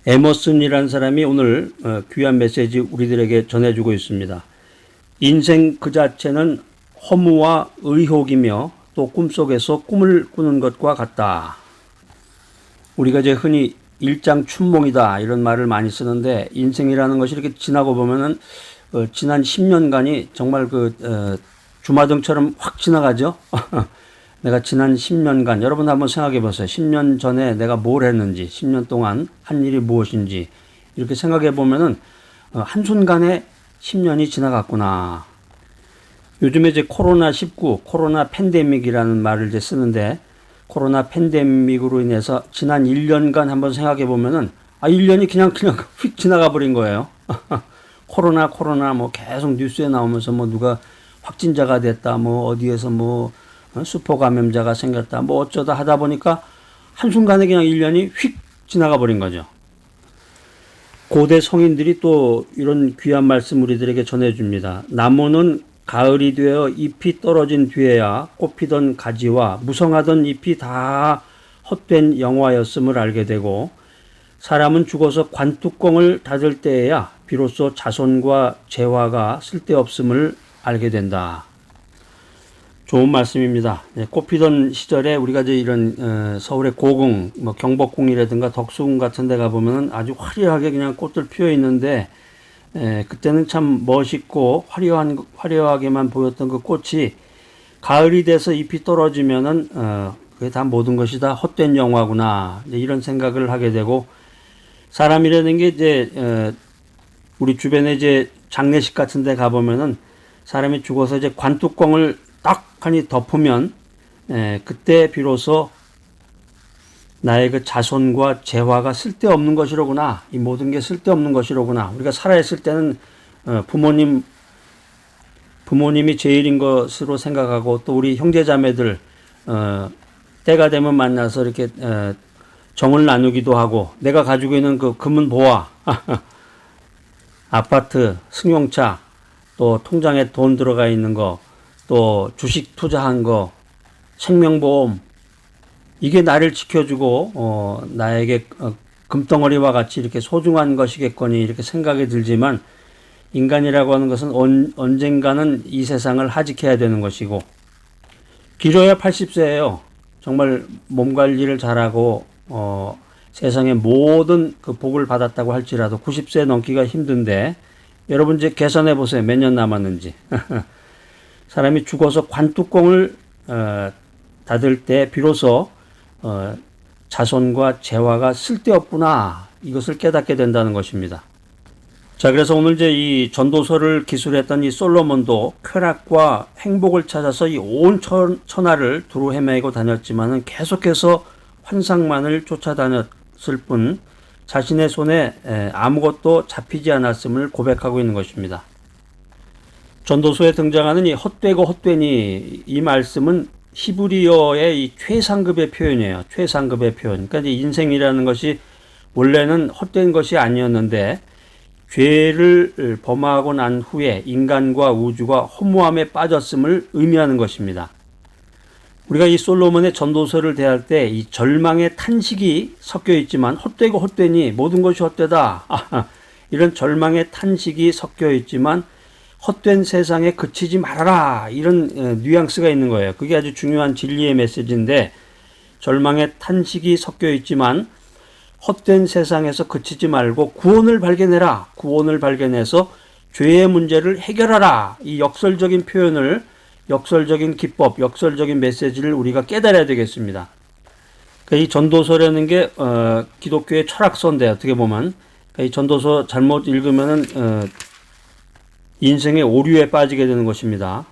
에머슨이라는 사람이 오늘 귀한 메시지 우리들에게 전해주고 있습니다. 인생 그 자체는 허무와 의혹이며 또 꿈속에서 꿈을 꾸는 것과 같다. 우리가 이제 흔히 일장춘몽이다 이런 말을 많이 쓰는데, 인생이라는 것이 이렇게 지나고 보면은 지난 10년간이 정말 주마등처럼 확 지나가죠. 내가 지난 10년간, 여러분 한번 생각해 보세요. 10년 전에 내가 뭘 했는지, 10년 동안 한 일이 무엇인지, 이렇게 생각해 보면은, 한순간에 10년이 지나갔구나. 요즘에 이제 코로나19, 코로나 팬데믹이라는 말을 이제 쓰는데, 코로나 팬데믹으로 인해서 지난 1년간 한번 생각해 보면은, 1년이 그냥 휙 지나가 버린 거예요. 코로나 뭐 계속 뉴스에 나오면서 뭐 누가 확진자가 됐다, 뭐 어디에서 뭐 수포 감염자가 생겼다, 뭐 어쩌다 하다 보니까 한순간에 그냥 1년이 휙 지나가 버린 거죠. 고대 성인들이 또 이런 귀한 말씀 우리들에게 전해줍니다. 나무는 가을이 되어 잎이 떨어진 뒤에야 꽃피던 가지와 무성하던 잎이 다 헛된 영화였음을 알게 되고, 사람은 죽어서 관뚜껑을 닫을 때에야 비로소 자손과 재화가 쓸데없음을 알게 된다. 좋은 말씀입니다. 꽃피던 시절에 우리가 이제 이런 서울의 고궁, 뭐 경복궁이라든가 덕수궁 같은 데 가보면 아주 화려하게 그냥 꽃들 피어 있는데, 그때는 참 멋있고 화려하게만 보였던 그 꽃이 가을이 돼서 잎이 떨어지면은 그게 다 모든 것이 다 헛된 영화구나, 이런 생각을 하게 되고, 사람이라는 게 이제 우리 주변에 이제 장례식 같은 데 가보면은 사람이 죽어서 이제 관뚜껑을 딱 하니 덮으면 그때 비로소 나의 그 자손과 재화가 쓸데없는 것이로구나, 이 모든 게 쓸데없는 것이로구나. 우리가 살아있을 때는 부모님이 제일인 것으로 생각하고, 또 우리 형제자매들 때가 되면 만나서 이렇게 정을 나누기도 하고, 내가 가지고 있는 그 금은 보화, 아파트, 승용차, 또 통장에 돈 들어가 있는 거, 또 주식 투자한 거, 생명보험, 이게 나를 지켜주고 나에게 금덩어리와 같이 이렇게 소중한 것이겠거니, 이렇게 생각이 들지만, 인간이라고 하는 것은 언젠가는 이 세상을 하직해야 되는 것이고, 길어야 80세예요. 정말 몸 관리를 잘하고 세상의 모든 그 복을 받았다고 할지라도 90세 넘기가 힘든데, 여러분 이제 계산해 보세요. 몇 년 남았는지. 사람이 죽어서 관뚜껑을 닫을 때 비로소 자손과 재화가 쓸데없구나, 이것을 깨닫게 된다는 것입니다. 자, 그래서 오늘 이제 이 전도서를 기술했던 이 솔로몬도 쾌락과 행복을 찾아서 이 온 천하를 두루 헤매고 다녔지만은 계속해서 환상만을 쫓아다녔을 뿐 자신의 손에 아무것도 잡히지 않았음을 고백하고 있는 것입니다. 전도서에 등장하는 이 헛되고 헛되니, 이 말씀은 히브리어의 이 최상급의 표현이에요. 최상급의 표현. 그러니까 이제 인생이라는 것이 원래는 헛된 것이 아니었는데, 죄를 범하고 난 후에 인간과 우주가 허무함에 빠졌음을 의미하는 것입니다. 우리가 이 솔로몬의 전도서를 대할 때 이 절망의 탄식이 섞여 있지만, 헛되고 헛되니 모든 것이 헛되다, 이런 절망의 탄식이 섞여 있지만 헛된 세상에 그치지 말아라, 이런 뉘앙스가 있는 거예요. 그게 아주 중요한 진리의 메시지인데, 절망의 탄식이 섞여 있지만 헛된 세상에서 그치지 말고 구원을 발견해라, 구원을 발견해서 죄의 문제를 해결하라, 이 역설적인 표현을, 역설적인 기법, 역설적인 메시지를 우리가 깨달아야 되겠습니다. 이 전도서라는 게 기독교의 철학서인데, 어떻게 보면 이 전도서 잘못 읽으면은 인생의 오류에 빠지게 되는 것입니다.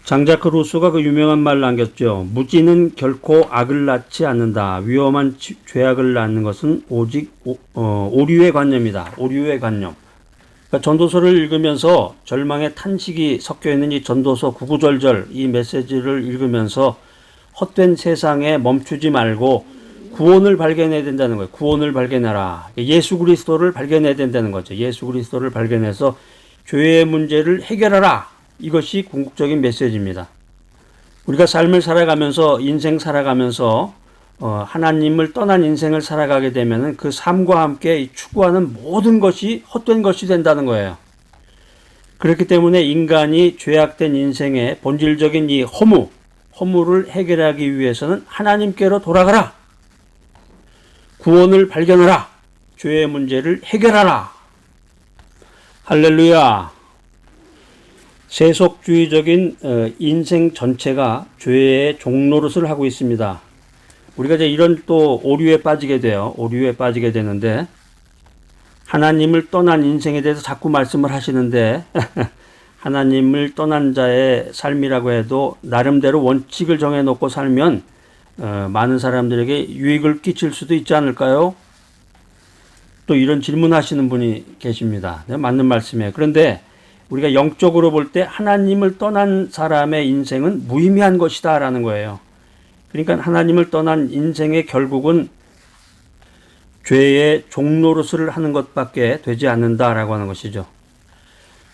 장자크 루소가 그 유명한 말을 남겼죠. 무지는 결코 악을 낳지 않는다. 위험한 죄악을 낳는 것은 오직 오류의 관념이다. 오류의 관념. 그러니까 전도서를 읽으면서 절망의 탄식이 섞여 있는 이 전도서 구구절절 이 메시지를 읽으면서 헛된 세상에 멈추지 말고 구원을 발견해야 된다는 거예요. 구원을 발견해라. 예수 그리스도를 발견해야 된다는 거죠. 예수 그리스도를 발견해서 죄의 문제를 해결하라. 이것이 궁극적인 메시지입니다. 우리가 삶을 살아가면서, 인생 살아가면서 하나님을 떠난 인생을 살아가게 되면은 그 삶과 함께 추구하는 모든 것이 헛된 것이 된다는 거예요. 그렇기 때문에 인간이 죄악된 인생의 본질적인 이 허무를 해결하기 위해서는 하나님께로 돌아가라. 구원을 발견하라. 죄의 문제를 해결하라. 할렐루야. 세속주의적인 인생 전체가 죄의 종노릇을 하고 있습니다. 우리가 이제 이런 또 오류에 빠지게 돼요. 오류에 빠지게 되는데, 하나님을 떠난 인생에 대해서 자꾸 말씀을 하시는데 하나님을 떠난 자의 삶이라고 해도 나름대로 원칙을 정해놓고 살면 많은 사람들에게 유익을 끼칠 수도 있지 않을까요? 또 이런 질문하시는 분이 계십니다. 네, 맞는 말씀이에요. 그런데 우리가 영적으로 볼 때 하나님을 떠난 사람의 인생은 무의미한 것이다 라는 거예요. 그러니까 하나님을 떠난 인생의 결국은 죄의 종노릇을 하는 것밖에 되지 않는다라고 하는 것이죠.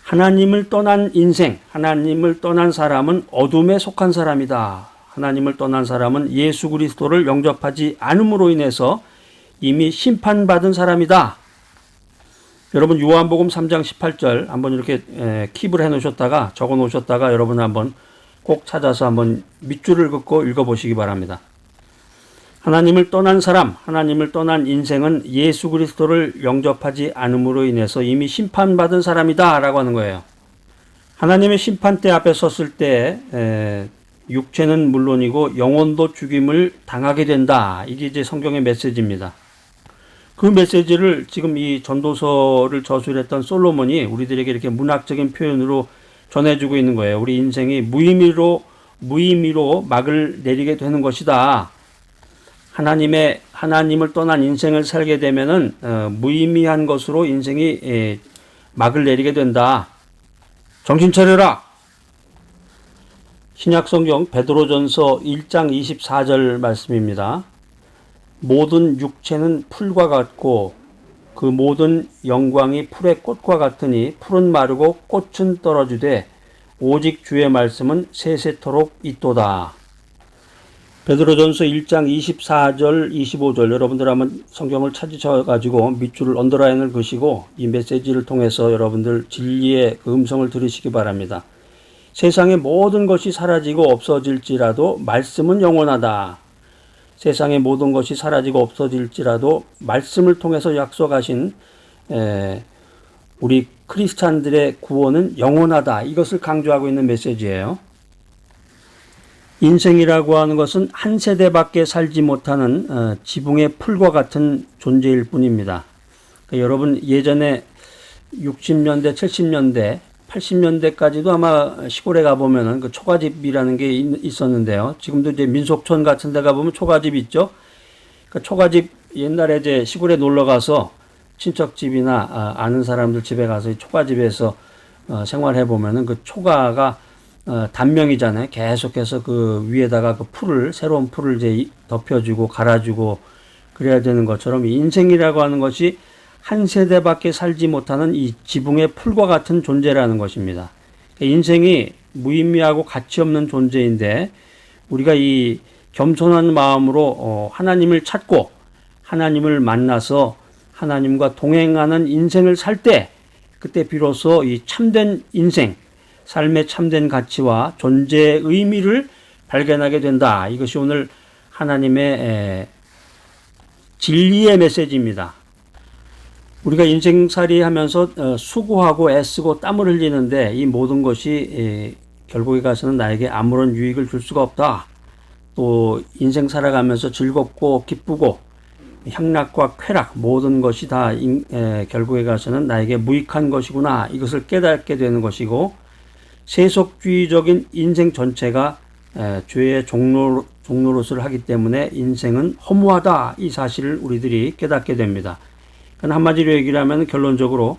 하나님을 떠난 인생, 하나님을 떠난 사람은 어둠에 속한 사람이다. 하나님을 떠난 사람은 예수 그리스도를 영접하지 않음으로 인해서 이미 심판받은 사람이다. 여러분 요한복음 3장 18절 한번 이렇게 킵을 해놓으셨다가 적어놓으셨다가 여러분 한번 꼭 찾아서 한번 밑줄을 긋고 읽어보시기 바랍니다. 하나님을 떠난 사람, 하나님을 떠난 인생은 예수 그리스도를 영접하지 않음으로 인해서 이미 심판받은 사람이다 라고 하는 거예요. 하나님의 심판대 앞에 섰을 때 육체는 물론이고 영혼도 죽임을 당하게 된다. 이게 이제 성경의 메시지입니다. 그 메시지를 지금 이 전도서를 저술했던 솔로몬이 우리들에게 이렇게 문학적인 표현으로 전해주고 있는 거예요. 우리 인생이 무의미로 막을 내리게 되는 것이다. 하나님을 떠난 인생을 살게 되면은 무의미한 것으로 인생이 막을 내리게 된다. 정신 차려라. 신약성경 베드로전서 1장 24절 말씀입니다. 모든 육체는 풀과 같고 그 모든 영광이 풀의 꽃과 같으니 풀은 마르고 꽃은 떨어지되 오직 주의 말씀은 세세토록 있도다. 베드로전서 1장 24절 25절 여러분들 한번 성경을 찾으셔가지고 밑줄을 언더라인을 그시고 이 메시지를 통해서 여러분들 진리의 그 음성을 들으시기 바랍니다. 세상의 모든 것이 사라지고 없어질지라도 말씀은 영원하다. 세상의 모든 것이 사라지고 없어질지라도 말씀을 통해서 약속하신 우리 크리스찬들의 구원은 영원하다. 이것을 강조하고 있는 메시지예요. 인생이라고 하는 것은 한 세대밖에 살지 못하는 지붕의 풀과 같은 존재일 뿐입니다. 그러니까 여러분 예전에 60년대, 70년대, 80년대까지도 아마 시골에 가보면은 그 초가집이라는 게 있었는데요. 지금도 이제 민속촌 같은 데 가보면 초가집 있죠. 그 초가집 옛날에 이제 시골에 놀러 가서 친척집이나 아는 사람들 집에 가서 초가집에서 생활해 보면은 그 초가가 단명이잖아요. 계속해서 그 위에다가 그 새로운 풀을 이제 덮여주고 갈아주고 그래야 되는 것처럼 인생이라고 하는 것이 한 세대밖에 살지 못하는 이 지붕의 풀과 같은 존재라는 것입니다. 인생이 무의미하고 가치 없는 존재인데 우리가 이 겸손한 마음으로 하나님을 찾고 하나님을 만나서 하나님과 동행하는 인생을 살 때 그때 비로소 이 참된 인생, 삶의 참된 가치와 존재의 의미를 발견하게 된다. 이것이 오늘 하나님의 진리의 메시지입니다. 우리가 인생살이 하면서 수고하고 애쓰고 땀을 흘리는데 이 모든 것이 결국에 가서는 나에게 아무런 유익을 줄 수가 없다. 또 인생 살아가면서 즐겁고 기쁘고 향락과 쾌락 모든 것이 다 결국에 가서는 나에게 무익한 것이구나. 이것을 깨닫게 되는 것이고 세속주의적인 인생 전체가 죄의 종노릇을 하기 때문에 인생은 허무하다. 이 사실을 우리들이 깨닫게 됩니다. 한마디로 얘기를 하면 결론적으로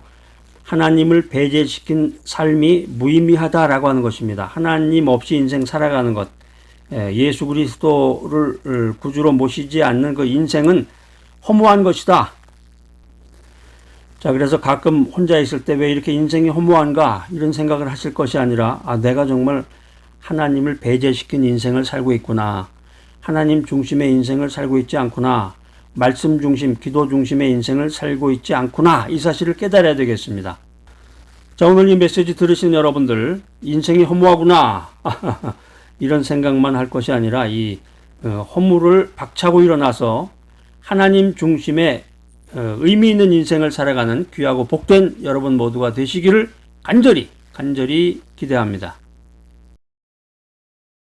하나님을 배제시킨 삶이 무의미하다라고 하는 것입니다. 하나님 없이 인생 살아가는 것, 예수 그리스도를 구주로 모시지 않는 그 인생은 허무한 것이다. 자, 그래서 가끔 혼자 있을 때 왜 이렇게 인생이 허무한가 이런 생각을 하실 것이 아니라 내가 정말 하나님을 배제시킨 인생을 살고 있구나. 하나님 중심의 인생을 살고 있지 않구나. 말씀 중심, 기도 중심의 인생을 살고 있지 않구나. 이 사실을 깨달아야 되겠습니다. 자, 오늘 이 메시지 들으신 여러분들, 인생이 허무하구나. 이런 생각만 할 것이 아니라 이 허무를 박차고 일어나서 하나님 중심의 의미 있는 인생을 살아가는 귀하고 복된 여러분 모두가 되시기를 간절히 기대합니다.